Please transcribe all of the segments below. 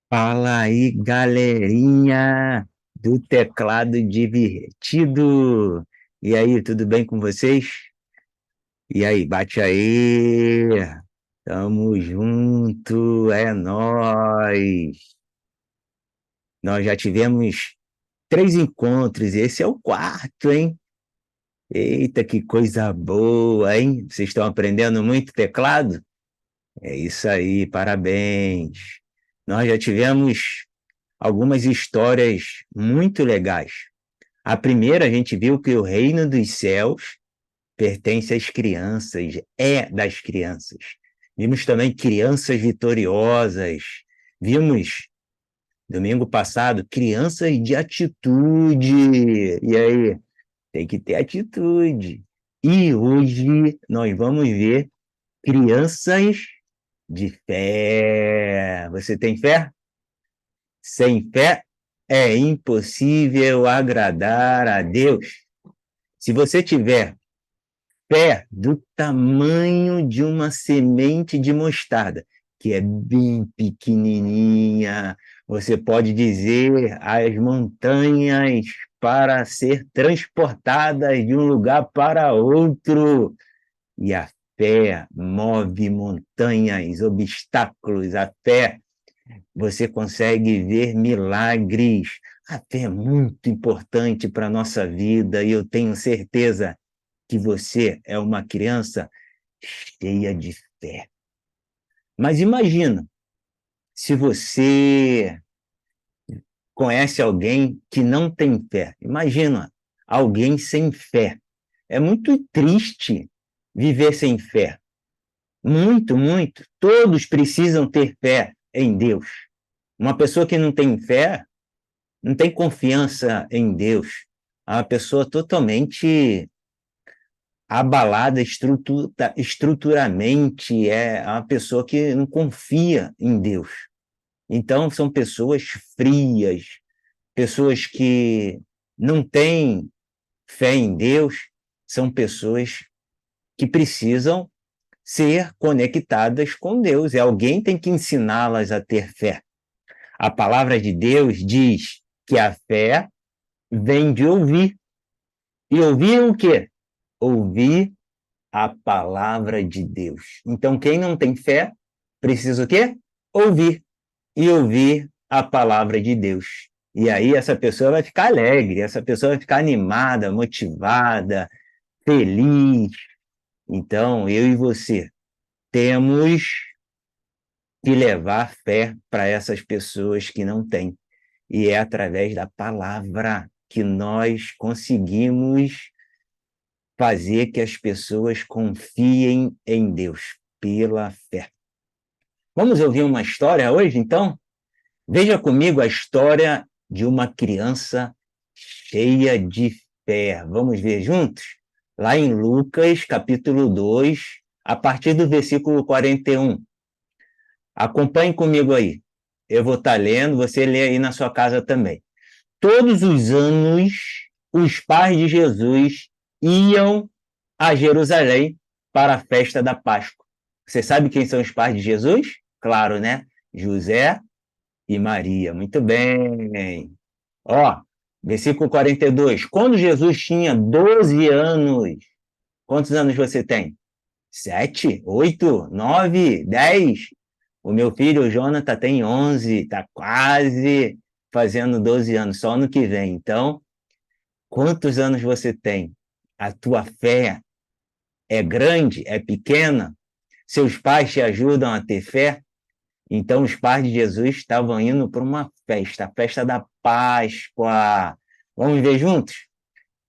Fala aí, galerinha do teclado divertido. E aí, tudo bem com vocês? E aí, bate aí. Tamo junto, é nóis. Nós já tivemos 3 encontros, esse é o quarto, hein? Eita, que coisa boa, hein? Vocês estão aprendendo muito teclado? É isso aí, parabéns. Nós já tivemos algumas histórias muito legais. A primeira, a gente viu que o reino dos céus pertence às crianças, é das crianças. Vimos também crianças vitoriosas. Vimos, domingo passado, crianças de atitude. E aí, tem que ter atitude. E hoje nós vamos ver crianças de fé. Você tem fé? Sem fé é impossível agradar a Deus. Se você tiver fé do tamanho de uma semente de mostarda, que é bem pequenininha, você pode dizer às montanhas para ser transportadas de um lugar para outro. E a fé move montanhas, obstáculos, a fé você consegue ver milagres. A fé é muito importante para a nossa vida e eu tenho certeza que você é uma criança cheia de fé. Mas imagina se você conhece alguém que não tem fé. Imagina alguém sem fé. É muito triste viver sem fé. Muito, muito. Todos precisam ter fé em Deus. Uma pessoa que não tem fé não tem confiança em Deus. É uma pessoa totalmente abalada estruturalmente, é uma pessoa que não confia em Deus. Então, são pessoas frias, pessoas que não têm fé em Deus, são pessoas que precisam ser conectadas com Deus. E alguém tem que ensiná-las a ter fé. A palavra de Deus diz que a fé vem de ouvir. E ouvir o quê? Ouvir a palavra de Deus. Então, quem não tem fé, precisa o quê? Ouvir. E ouvir a palavra de Deus. E aí essa pessoa vai ficar alegre, essa pessoa vai ficar animada, motivada, feliz. Então, eu e você temos que levar fé para essas pessoas que não têm. E é através da palavra que nós conseguimos fazer que as pessoas confiem em Deus pela fé. Vamos ouvir uma história hoje, então? Veja comigo a história de uma criança cheia de fé. Vamos ver juntos? Lá em Lucas, capítulo 2, a partir do versículo 41. Acompanhe comigo aí. Eu vou estar lendo, você lê aí na sua casa também. Todos os anos, os pais de Jesus iam a Jerusalém para a festa da Páscoa. Você sabe quem são os pais de Jesus? Claro, né? José e Maria. Muito bem. Ó, versículo 42. Quando Jesus tinha 12 anos, quantos anos você tem? 7, 8, 9, 10? O meu filho, o Jonathan, tem 11, está quase fazendo 12 anos, só ano que vem. Então, quantos anos você tem? A tua fé é grande? É pequena? Seus pais te ajudam a ter fé? Então, os pais de Jesus estavam indo para uma festa, a festa da Páscoa. Vamos ver juntos?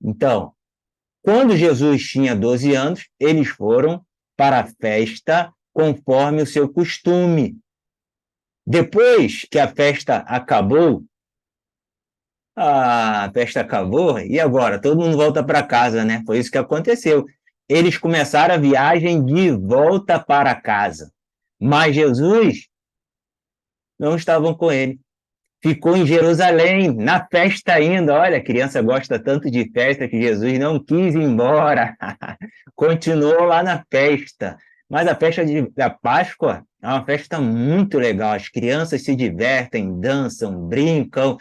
Então, quando Jesus tinha 12 anos, eles foram para a festa conforme o seu costume. Depois que a festa acabou, a festa acabou, e agora? Todo mundo volta para casa, né? Foi isso que aconteceu. Eles começaram a viagem de volta para casa. Mas Jesus não estavam com ele. Ficou em Jerusalém, na festa ainda. Olha, a criança gosta tanto de festa que Jesus não quis ir embora. Continuou lá na festa. Mas a festa da Páscoa é uma festa muito legal. As crianças se divertem, dançam, brincam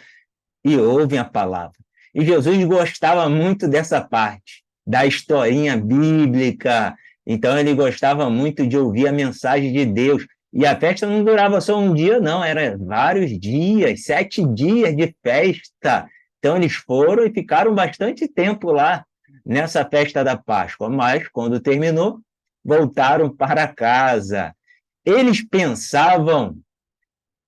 e ouvem a palavra. E Jesus gostava muito dessa parte, da historinha bíblica. Então, ele gostava muito de ouvir a mensagem de Deus. E a festa não durava só um dia, não, era vários dias, 7 dias de festa. Então, eles foram e ficaram bastante tempo lá nessa festa da Páscoa. Mas, quando terminou, voltaram para casa. Eles pensavam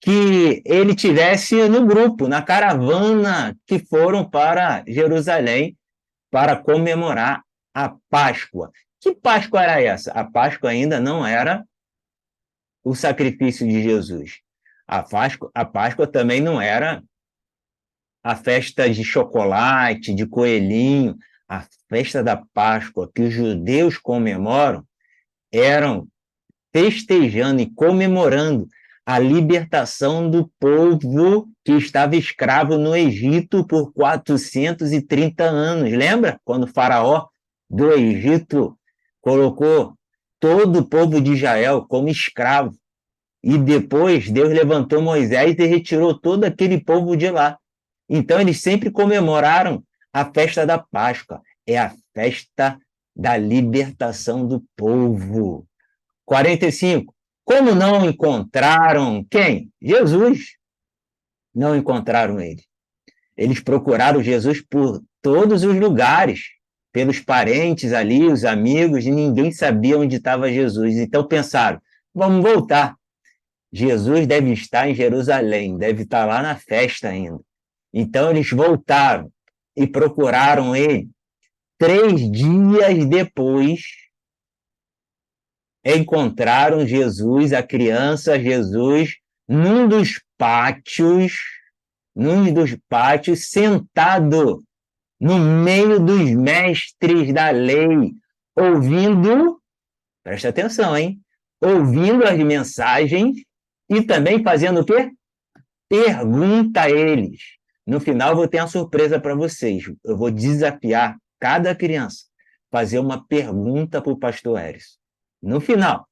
que ele tivesse no grupo, na caravana que foram para Jerusalém para comemorar a Páscoa. Que Páscoa era essa? A Páscoa ainda não era o sacrifício de Jesus. A Páscoa também não era a festa de chocolate, de coelhinho. A festa da Páscoa que os judeus comemoram eram festejando e comemorando a libertação do povo que estava escravo no Egito por 430 anos. Lembra quando o faraó do Egito colocou todo o povo de Israel como escravo? E depois Deus levantou Moisés e retirou todo aquele povo de lá. Então eles sempre comemoraram a festa da Páscoa. É a festa da libertação do povo. 45. Como não encontraram quem? Jesus. Não encontraram ele. Eles procuraram Jesus por todos os lugares, pelos parentes ali, os amigos, e ninguém sabia onde estava Jesus. Então pensaram: vamos voltar. Jesus deve estar em Jerusalém, deve estar lá na festa ainda. Então eles voltaram e procuraram ele. 3 dias depois, encontraram Jesus, a criança Jesus, num dos pátios, sentado no meio dos mestres da lei, ouvindo, presta atenção, hein? Ouvindo as mensagens e também fazendo o quê? Pergunta a eles. No final, eu vou ter uma surpresa para vocês. Eu vou desafiar cada criança a fazer uma pergunta para o pastor Eris. No final,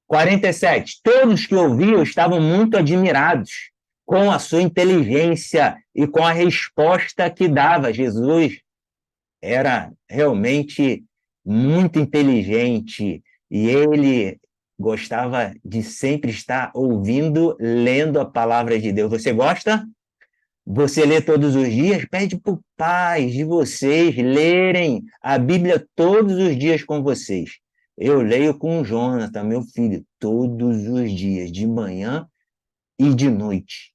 47. Todos que ouviam estavam muito admirados com a sua inteligência e com a resposta que dava. Jesus era realmente muito inteligente e ele gostava de sempre estar ouvindo, lendo a palavra de Deus. Você gosta? Você lê todos os dias? Pede para os pais de vocês lerem a Bíblia todos os dias com vocês. Eu leio com o Jonathan, meu filho, todos os dias, de manhã e de noite.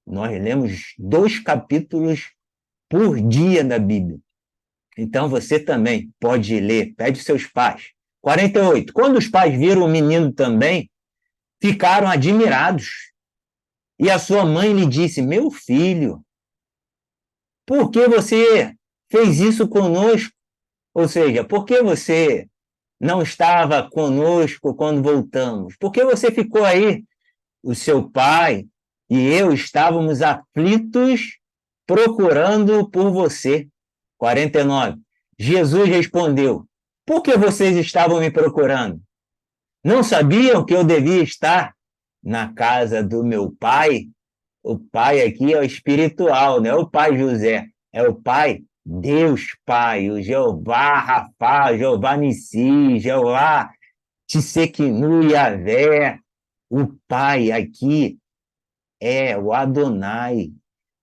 Nós lemos 2 capítulos por dia da Bíblia. Então você também pode ler, pede seus pais. 48. Quando os pais viram o menino também, ficaram admirados. E a sua mãe lhe disse: meu filho, por que você fez isso conosco? Ou seja, por que você não estava conosco quando voltamos? Por que você ficou aí? O seu pai e eu estávamos aflitos procurando por você. 49. Jesus respondeu: por que vocês estavam me procurando? Não sabiam que eu devia estar na casa do meu pai? O pai aqui é o espiritual, não é o pai José, é o pai Deus Pai, o Jeová Rapha, Jeová Nissi, Jeová Tsidkenu Yahvé. O pai aqui é o Adonai.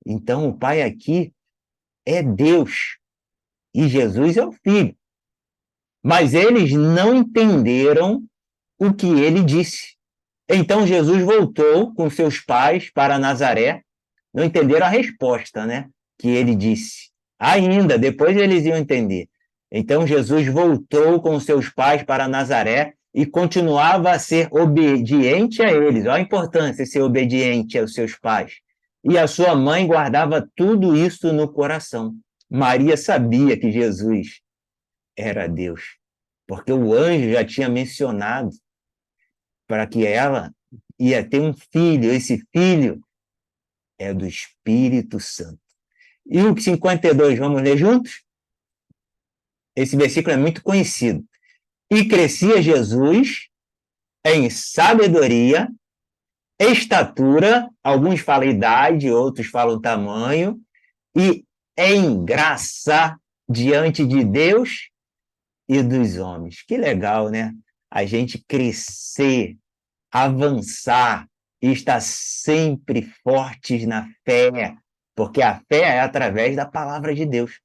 Então, o pai aqui é Deus e Jesus é o Filho. Mas eles não entenderam o que ele disse. Então, Jesus voltou com seus pais para Nazaré. Não entenderam a resposta, né? Que ele disse. Ainda, depois eles iam entender. Então, Jesus voltou com seus pais para Nazaré e continuava a ser obediente a eles. Olha a importância de ser obediente aos seus pais. E a sua mãe guardava tudo isso no coração. Maria sabia que Jesus era Deus, porque o anjo já tinha mencionado para que ela ia ter um filho. Esse filho é do Espírito Santo. E o 52, vamos ler juntos? Esse versículo é muito conhecido. E crescia Jesus em sabedoria, estatura, alguns falam idade, outros falam tamanho, e em graça diante de Deus e dos homens. Que legal, né? A gente crescer, avançar e estar sempre fortes na fé, porque a fé é através da palavra de Deus.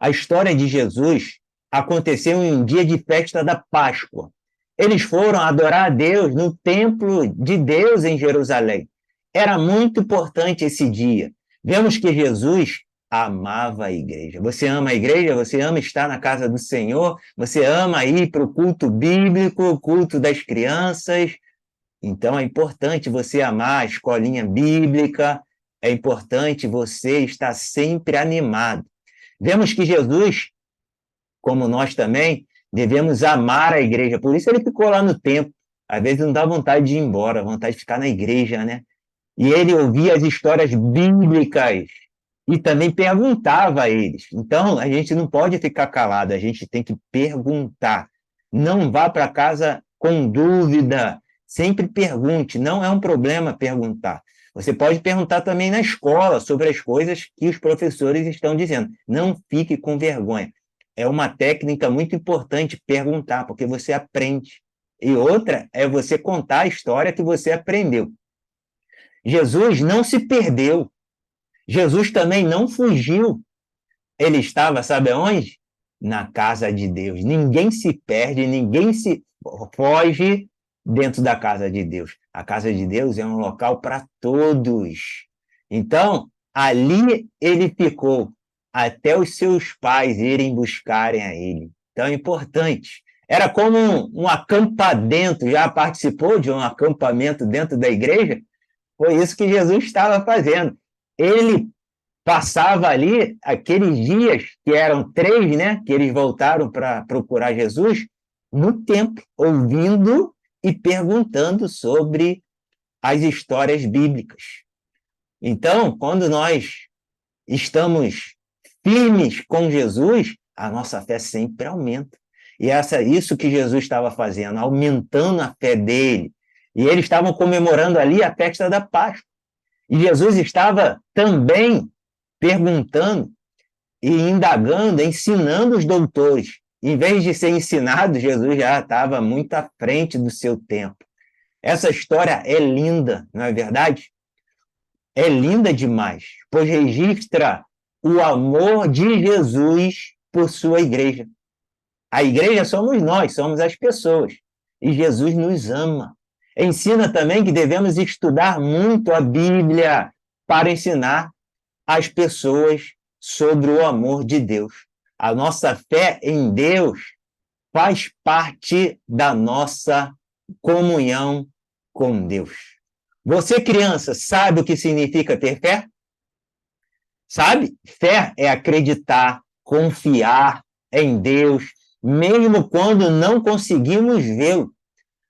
A história de Jesus aconteceu em um dia de festa da Páscoa. Eles foram adorar a Deus no templo de Deus em Jerusalém. Era muito importante esse dia. Vemos que Jesus amava a igreja. Você ama a igreja? Você ama estar na casa do Senhor? Você ama ir para o culto bíblico, o culto das crianças? Então é importante você amar a escolinha bíblica, é importante você estar sempre animado. Vemos que Jesus, como nós também, devemos amar a igreja. Por isso ele ficou lá no templo. Às vezes não dá vontade de ir embora, vontade de ficar na igreja, né? E ele ouvia as histórias bíblicas e também perguntava a eles. Então, a gente não pode ficar calado, a gente tem que perguntar. Não vá para casa com dúvida, sempre pergunte, não é um problema perguntar. Você pode perguntar também na escola sobre as coisas que os professores estão dizendo. Não fique com vergonha. É uma técnica muito importante perguntar, porque você aprende. E outra é você contar a história que você aprendeu. Jesus não se perdeu. Jesus também não fugiu. Ele estava, sabe aonde? Na casa de Deus. Ninguém se perde, ninguém se foge dentro da casa de Deus. A casa de Deus é um local para todos. Então, ali ele ficou até os seus pais irem buscarem a ele. Então, é importante. Era como um acampamento. Já participou de um acampamento dentro da igreja? Foi isso que Jesus estava fazendo. Ele passava ali aqueles dias, que eram 3, né, que eles voltaram para procurar Jesus, no templo, ouvindo e perguntando sobre as histórias bíblicas. Então, quando nós estamos firmes com Jesus, a nossa fé sempre aumenta. E isso que Jesus estava fazendo, aumentando a fé dele. E eles estavam comemorando ali a festa da Páscoa. E Jesus estava também perguntando e indagando, ensinando os doutores. Em vez de ser ensinado, Jesus já estava muito à frente do seu tempo. Essa história é linda, não é verdade? É linda demais, pois registra o amor de Jesus por sua igreja. A igreja somos nós, somos as pessoas. E Jesus nos ama. Ensina também que devemos estudar muito a Bíblia para ensinar as pessoas sobre o amor de Deus. A nossa fé em Deus faz parte da nossa comunhão com Deus. Você, criança, sabe o que significa ter fé? Sabe? Fé é acreditar, confiar em Deus, mesmo quando não conseguimos vê-lo.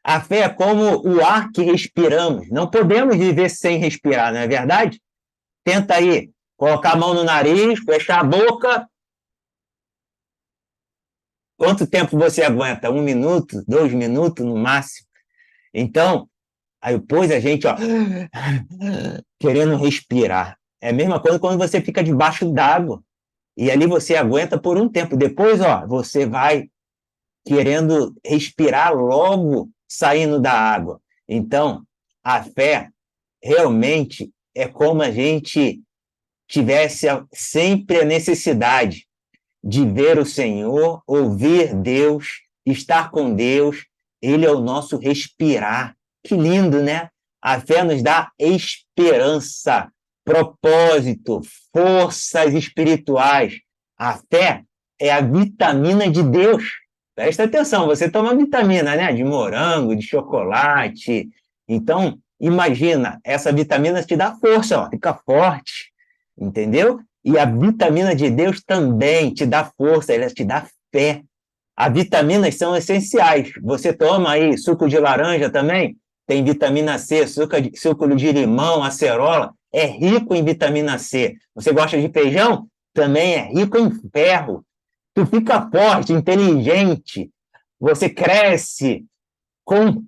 A fé é como o ar que respiramos. Não podemos viver sem respirar, não é verdade? Tenta aí, colocar a mão no nariz, fechar a boca. Quanto tempo você aguenta? 1 minuto, 2 minutos no máximo. Então, aí depois a gente, ó, querendo respirar. É a mesma coisa quando você fica debaixo d'água. E ali você aguenta por um tempo. Depois, ó, você vai querendo respirar logo saindo da água. Então, a fé realmente é como a gente tivesse sempre a necessidade de ver o Senhor, ouvir Deus, estar com Deus. Ele é o nosso respirar. Que lindo, né? A fé nos dá esperança, propósito, forças espirituais. A fé é a vitamina de Deus. Presta atenção, você toma vitamina, né? De morango, de chocolate. Então, imagina, essa vitamina te dá força, ó, fica forte, entendeu? E a vitamina de Deus também te dá força, ela te dá fé. As vitaminas são essenciais. Você toma aí suco de laranja também, tem vitamina C, suco de limão, acerola, é rico em vitamina C. Você gosta de feijão? Também é rico em ferro. Tu fica forte, inteligente, você cresce com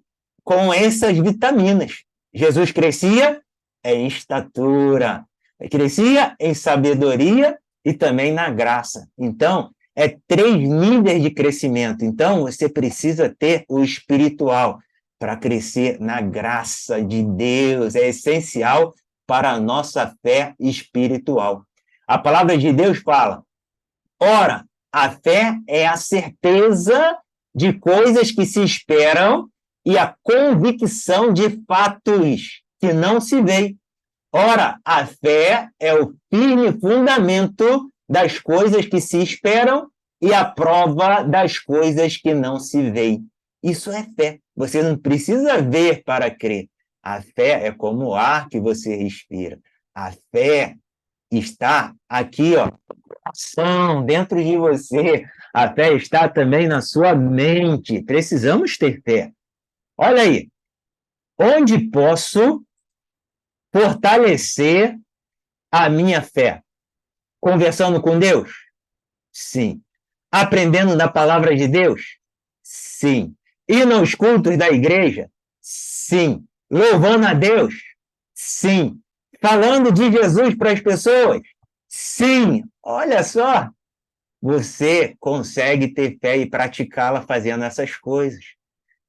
com essas vitaminas. Jesus crescia em estatura, crescia em sabedoria e também na graça. Então, é 3 níveis de crescimento. Então, você precisa ter o espiritual para crescer na graça de Deus. É essencial para a nossa fé espiritual. A palavra de Deus fala: ora, a fé é a certeza de coisas que se esperam e a convicção de fatos que não se veem. Ora, a fé é o firme fundamento das coisas que se esperam e a prova das coisas que não se veem. Isso é fé. Você não precisa ver para crer. A fé é como o ar que você respira. A fé está aqui, ó, dentro de você. A fé está também na sua mente. Precisamos ter fé. Olha aí. Onde posso fortalecer a minha fé? Conversando com Deus? Sim. Aprendendo da palavra de Deus? Sim. Indo aos cultos da igreja? Sim. Louvando a Deus? Sim. Falando de Jesus para as pessoas? Sim. Olha só. Você consegue ter fé e praticá-la fazendo essas coisas.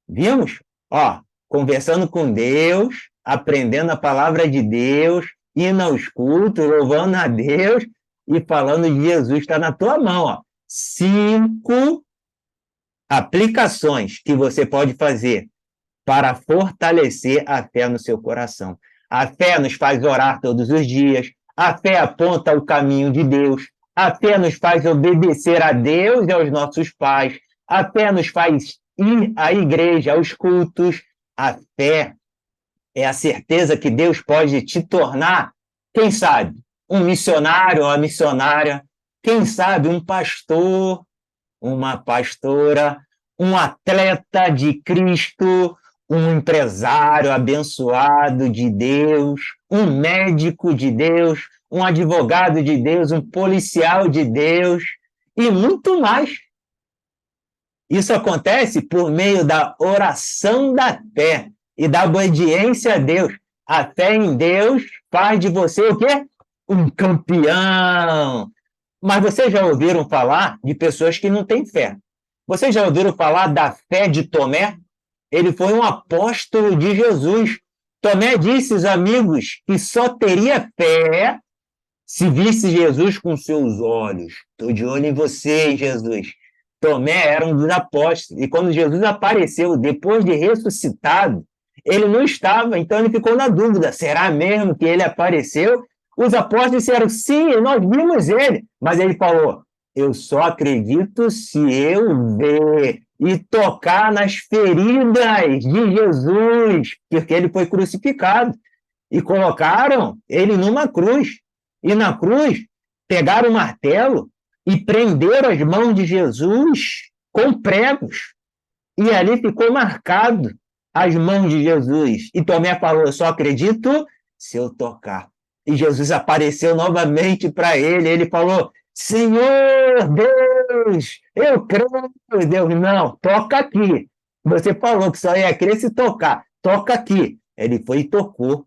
Vimos? Ó, conversando com Deus, aprendendo a palavra de Deus, indo aos cultos, louvando a Deus e falando de Jesus. Está na tua mão, ó. 5 aplicações que você pode fazer para fortalecer a fé no seu coração. A fé nos faz orar todos os dias, a fé aponta o caminho de Deus, a fé nos faz obedecer a Deus e aos nossos pais, a fé nos faz ir à igreja, aos cultos. A fé é a certeza que Deus pode te tornar, quem sabe, um missionário ou uma missionária, quem sabe, um pastor, uma pastora, um atleta de Cristo, um empresário abençoado de Deus, um médico de Deus, um advogado de Deus, um policial de Deus e muito mais. Isso acontece por meio da oração da fé e da obediência a Deus. A fé em Deus faz de você o quê? Um campeão. Mas vocês já ouviram falar de pessoas que não têm fé? Vocês já ouviram falar da fé de Tomé? Ele foi um apóstolo de Jesus. Tomé disse aos amigos que só teria fé se visse Jesus com seus olhos. Estou de olho em você, Jesus. Tomé era um dos apóstolos. E quando Jesus apareceu, depois de ressuscitado, ele não estava, então ele ficou na dúvida. Será mesmo que ele apareceu? Os apóstolos disseram, sim, nós vimos ele. Mas ele falou, eu só acredito se eu ver e tocar nas feridas de Jesus, porque ele foi crucificado. E colocaram ele numa cruz. E na cruz, pegaram o martelo e prenderam as mãos de Jesus com pregos. E ali ficou marcado as mãos de Jesus. E Tomé falou, eu só acredito se eu tocar. E Jesus apareceu novamente para ele. Ele falou, Senhor Deus, eu creio. Deus, não, toca aqui. Você falou que só ia crer se tocar. Toca aqui. Ele foi e tocou.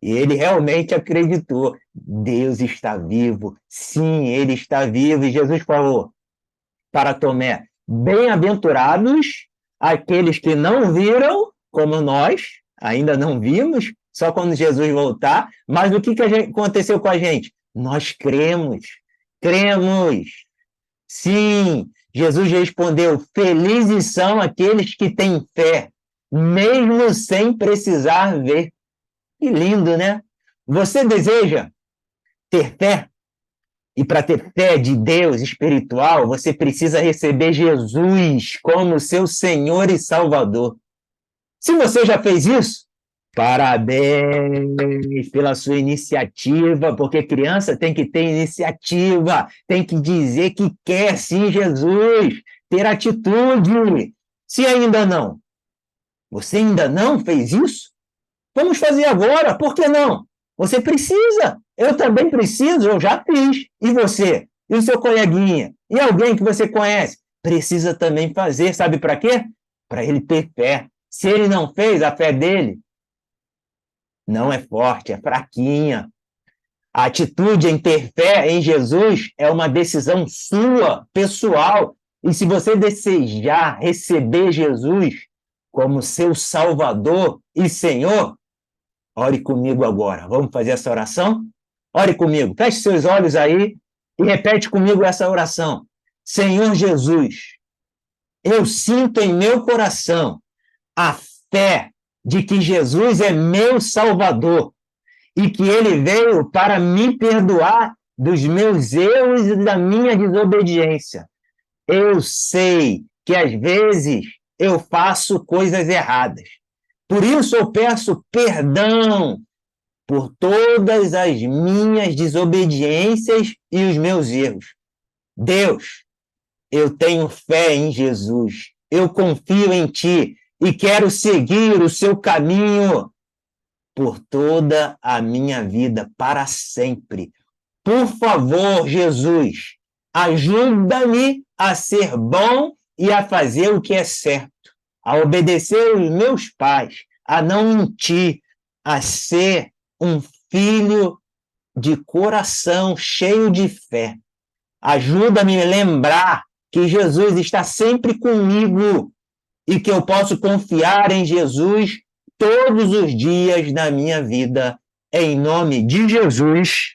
E ele realmente acreditou. Deus está vivo. Sim, ele está vivo. E Jesus falou para Tomé, bem-aventurados aqueles que não viram, como nós, ainda não vimos, só quando Jesus voltar. Mas o que aconteceu com a gente? Nós cremos. Cremos. Sim, Jesus respondeu, felizes são aqueles que têm fé, mesmo sem precisar ver. Que lindo, né? Você deseja ter fé? E para ter fé de Deus espiritual, você precisa receber Jesus como seu Senhor e Salvador. Se você já fez isso, parabéns pela sua iniciativa, porque criança tem que ter iniciativa, tem que dizer que quer sim Jesus, ter atitude. Se ainda não, você ainda não fez isso? Vamos fazer agora, por que não? Você precisa, eu também preciso, eu já fiz. E você? E o seu coleguinha? E alguém que você conhece? Precisa também fazer, sabe para quê? Para ele ter fé. Se ele não fez, a fé dele não é forte, é fraquinha. A atitude em ter fé em Jesus é uma decisão sua, pessoal. E se você desejar receber Jesus como seu Salvador e Senhor, ore comigo agora. Vamos fazer essa oração? Ore comigo. Feche seus olhos aí e repete comigo essa oração. Senhor Jesus, eu sinto em meu coração a fé de que Jesus é meu Salvador e que ele veio para me perdoar dos meus erros e da minha desobediência. Eu sei que às vezes eu faço coisas erradas. Por isso eu peço perdão por todas as minhas desobediências e os meus erros. Deus, eu tenho fé em Jesus. Eu confio em Ti e quero seguir o seu caminho por toda a minha vida, para sempre. Por favor, Jesus, ajuda-me a ser bom e a fazer o que é certo, a obedecer os meus pais, a não mentir, a ser um filho de coração cheio de fé. Ajuda-me a lembrar que Jesus está sempre comigo e que eu posso confiar em Jesus todos os dias da minha vida, em nome de Jesus.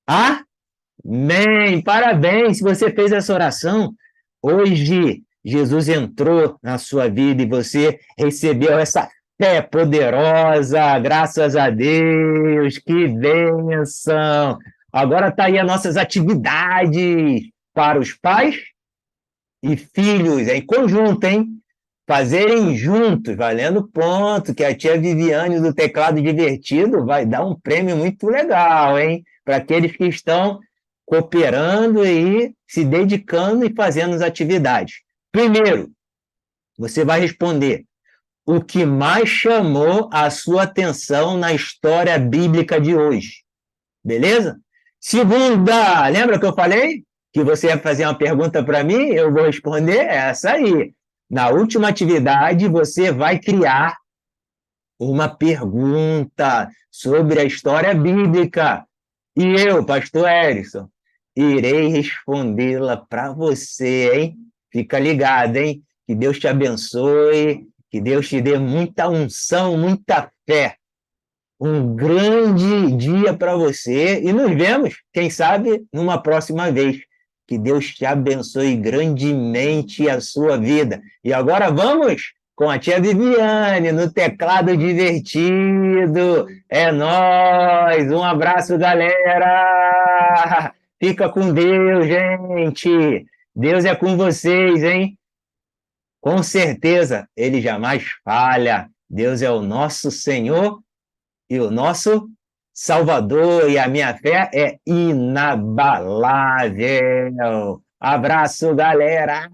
Amém! Parabéns se você fez essa oração. Hoje, Jesus entrou na sua vida e você recebeu essa fé poderosa, graças a Deus, que bênção! Agora está aí as nossas atividades para os pais e filhos, em conjunto, hein? Fazerem juntos, valendo ponto, que a tia Viviane do Teclado Divertido vai dar um prêmio muito legal, hein? Para aqueles que estão cooperando e se dedicando e fazendo as atividades. Primeiro, você vai responder o que mais chamou a sua atenção na história bíblica de hoje. Beleza? Segunda, lembra que eu falei que você ia fazer uma pergunta para mim? Eu vou responder essa aí. Na última atividade, você vai criar uma pergunta sobre a história bíblica. E eu, pastor Erickson, irei respondê-la para você, hein? Fica ligado, hein? Que Deus te abençoe, que Deus te dê muita unção, muita fé. Um grande dia para você e nos vemos, quem sabe, numa próxima vez. Que Deus te abençoe grandemente a sua vida. E agora vamos com a tia Viviane no teclado divertido. É nóis! Um abraço, galera! Fica com Deus, gente! Deus é com vocês, hein? Com certeza, Ele jamais falha. Deus é o nosso Senhor e o nosso Salvador, e a minha fé é inabalável. Abraço, galera!